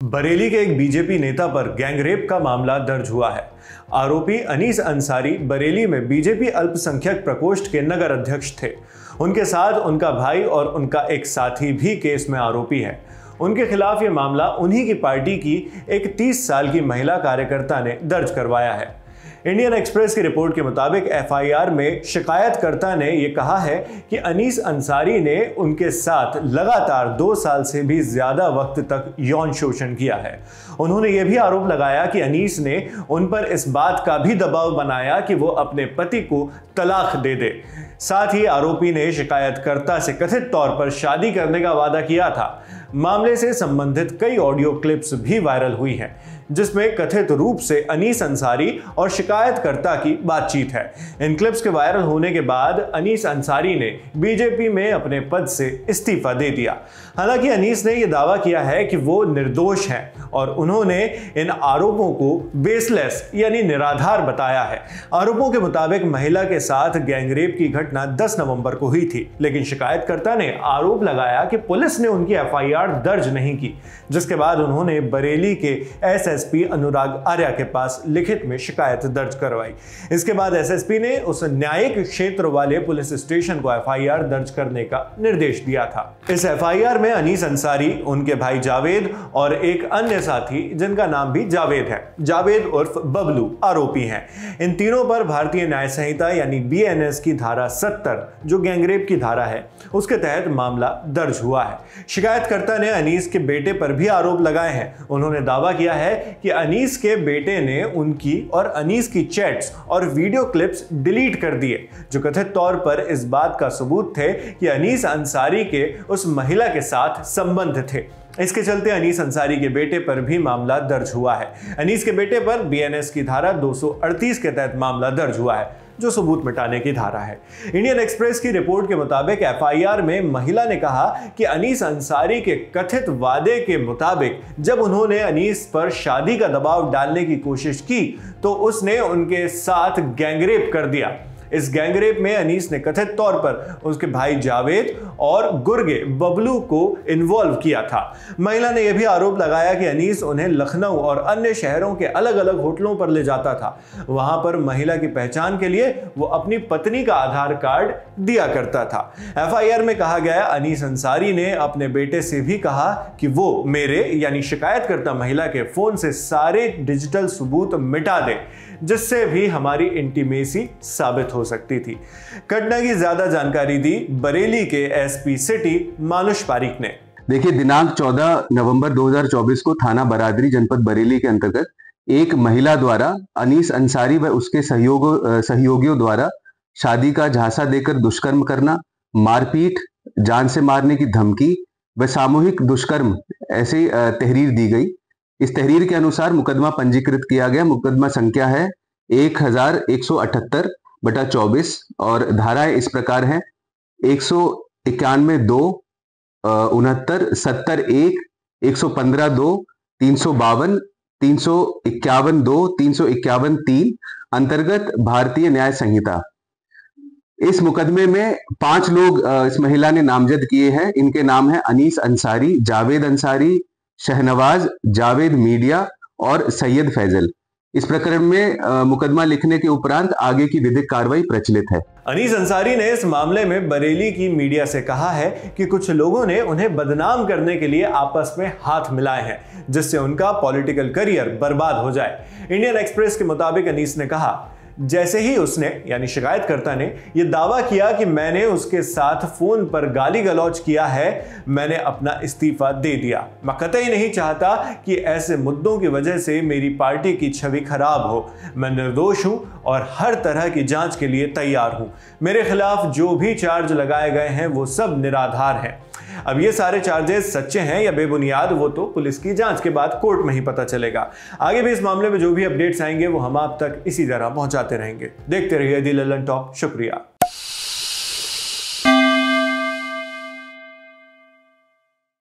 बरेली के एक बीजेपी नेता पर गैंगरेप का मामला दर्ज हुआ है। आरोपी अनीस अंसारी बरेली में बीजेपी अल्पसंख्यक प्रकोष्ठ के नगर अध्यक्ष थे। उनके साथ उनका भाई और उनका एक साथी भी केस में आरोपी है। उनके खिलाफ यह मामला उन्हीं की पार्टी की एक 30 साल की महिला कार्यकर्ता ने दर्ज करवाया है। इंडियन एक्सप्रेस की रिपोर्ट के मुताबिक एफआईआर में शिकायतकर्ता ने यह कहा है कि अनीस अंसारी ने उनके साथ लगातार 2 साल से भी ज्यादा वक्त तक यौन शोषण किया है। उन्होंने यह भी आरोप लगाया कि अनीस ने उन पर इस बात का भी दबाव बनाया कि वो अपने पति को तलाक दे दे। साथ ही आरोपी ने शिकायतकर्ता से कथित तौर पर शादी करने का वादा किया था। मामले से संबंधित कई ऑडियो क्लिप्स भी वायरल हुई हैं, जिसमें कथित रूप से अनीस अंसारी और शिकायतकर्ता की बातचीत है। इन क्लिप्स के वायरल होने के बाद अनीस अंसारी ने बीजेपी में अपने पद से इस्तीफा दे दिया। हालांकि अनीस ने यह दावा किया है कि वो निर्दोष हैं और उन्होंने इन आरोपों को बेसलेस यानी निराधार बताया है। आरोपों के मुताबिक महिला के साथ गैंगरेप की घटना 10 नवंबर को हुई थी, लेकिन शिकायतकर्ता ने आरोप लगाया कि पुलिस ने उनकी एफआईआर दर्ज नहीं की, जिसके बाद उन्होंने बरेली के एसएसपी अनुराग आर्या के पास लिखित में शिकायत दर्ज करवाई। इसके बाद एसएसपी ने उस न्यायिक क्षेत्र वाले पुलिस स्टेशन को एफआईआर दर्ज करने का निर्देश दिया था। इस एफआईआर में अनीस अंसारी, उनके भाई जावेद और एक अन्य साथी जिनका नाम भी जावेद है, जावेद उर्फ बबलू, आरोपी हैं। इन तीनों पर भारतीय न्याय संहिता यानी बीएनएस की धारा 70, जो गैंगरेप की धारा है, उसके तहत मामला दर्ज हुआ है। शिकायतकर्ता ने अनीस के बेटे पर भी आरोप लगाए हैं। उन्होंने दावा किया है कि अनीस के बेटे ने उनकी और अनीस की चैट्स और वीडियो क्लिप्स डिलीट कर दिए, जो कथित तौर पर इस बात का सबूत थे कि अनीस अंसारी के उस महिला के साथ संबंध थे। इसके चलते अनीस अंसारी के बेटे पर भी मामला दर्ज हुआ है। अनीस के बेटे पर बीएनएस की धारा 238 के तहत मामला दर्ज हुआ है, जो सबूत मिटाने की धारा है। इंडियन एक्सप्रेस की रिपोर्ट के मुताबिक एफआईआर में महिला ने कहा कि अनीस अंसारी के कथित वादे के मुताबिक जब उन्होंने अनीस पर शादी का दबाव डालने की कोशिश की तो उसने उनके साथ गैंगरेप कर दिया। इस गैंगरेप में अनीस ने कथित तौर पर उसके भाई जावेद और गुर्गे बबलू को इन्वॉल्व किया था। महिला ने यह भी आरोप लगाया कि अनीस उन्हें लखनऊ और अन्य शहरों के अलग अलग होटलों पर ले जाता था। वहां पर महिला की पहचान के लिए वो अपनी पत्नी का आधार कार्ड दिया करता था। एफआईआर में कहा गया, अनीस अंसारी ने अपने बेटे से भी कहा कि वो मेरे यानी शिकायतकर्ता महिला के फोन से सारे डिजिटल सबूत मिटा दे, जिससे भी हमारी इंटीमेसी साबित हो सकती थी। घटना की ज्यादा जानकारी दी बरेली के एसपी सिटी मानुष पारीक ने। देखिए, दिनांक 14 नवंबर 2024 को थाना बरादरी जनपद बरेली के अंतर्गत एक महिला द्वारा अनीस अंसारी व उसके सहयोगियों द्वारा शादी का झांसा देकर दुष्कर्म करना, मारपीट, जान से मारने की धमकी व सामूहिक दुष्कर्म ऐसी तहरीर दी गई। इस तहरीर के अनुसार मुकदमा पंजीकृत किया गया। मुकदमा संख्या है 1178/24 और धाराएं इस प्रकार हैं: 191(2), 69, 70(1), 115(2), 352, 351(2), 351(3) अंतर्गत भारतीय न्याय संहिता। इस मुकदमे में 5 लोग इस महिला ने नामजद किए हैं। इनके नाम है अनीस अंसारी, जावेद अंसारी, शहनवाज, जावेद मीडिया और सैयद फैजल। इस प्रकरण में मुकदमा लिखने के उपरांत आगे की विधिक कार्रवाई प्रचलित है। अनीस अंसारी ने इस मामले में बरेली की मीडिया से कहा है कि कुछ लोगों ने उन्हें बदनाम करने के लिए आपस में हाथ मिलाए हैं, जिससे उनका पॉलिटिकल करियर बर्बाद हो जाए। इंडियन एक्सप्रेस के मुताबिक अनीस ने कहा, जैसे ही उसने यानी शिकायतकर्ता ने यह दावा किया कि मैंने उसके साथ फोन पर गाली गलौज किया है, मैंने अपना इस्तीफा दे दिया। मैं कतई नहीं चाहता कि ऐसे मुद्दों की वजह से मेरी पार्टी की छवि खराब हो। मैं निर्दोष हूं और हर तरह की जांच के लिए तैयार हूं। मेरे खिलाफ जो भी चार्ज लगाए गए हैं वो सब निराधार हैं। अब ये सारे चार्जेस सच्चे हैं या बेबुनियाद, वो तो पुलिस की जांच के बाद कोर्ट में ही पता चलेगा। आगे भी इस मामले में जो भी अपडेट्स आएंगे वो हम आप तक इसी तरह पहुंचाते रहेंगे। देखते रहिए दी ललन टॉप। शुक्रिया।